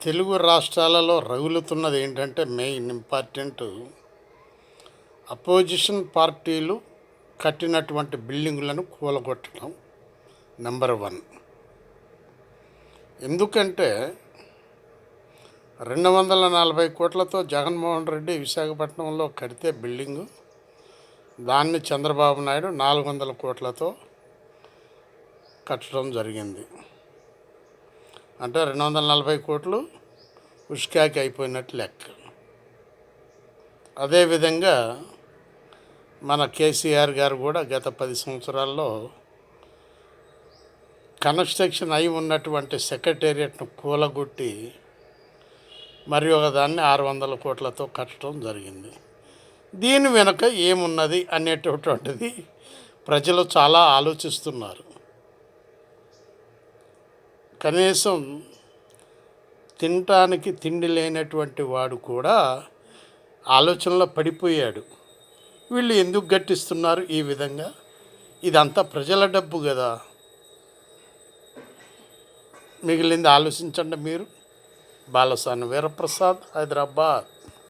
తెలుగు రాష్ట్రాలలో రగులుతున్నది ఏంటంటే main important opposition పార్టీలు కట్టినటువంటి బిల్డింగులను కూలగొట్టడం నెంబర్ వన్. ఎందుకంటే 240 కోట్లతో జగన్మోహన్ రెడ్డి విశాఖపట్నంలో కడితే బిల్డింగు, దాన్ని చంద్రబాబు నాయుడు 400 కోట్లతో కట్టడం జరిగింది. అంటే 240 కోట్లు ఉష్కాకి అయిపోయినట్టు లెక్క. అదేవిధంగా మన కేసీఆర్ గారు కూడా గత 10 సంవత్సరాల్లో కన్స్ట్రక్షన్ అయి ఉన్నటువంటి సెక్రటేరియట్ను కూలగొట్టి మరి ఒకదాన్ని 600 కోట్లతో కట్టడం జరిగింది. దీని వెనుక ఏమున్నది అనేటటువంటిది ప్రజలు చాలా ఆలోచిస్తున్నారు. కనీసం తినటానికి తిండి లేనటువంటి వాడు కూడా ఆలోచనలో పడిపోయాడు. వీళ్ళు ఎందుకు గట్టిస్తున్నారు ఈ విధంగా? ఇదంతా ప్రజల డబ్బు కదా. మిగిలింది ఆలోచించండి మీరు. బాలసాని వీరప్రసాద్, హైదరాబాద్.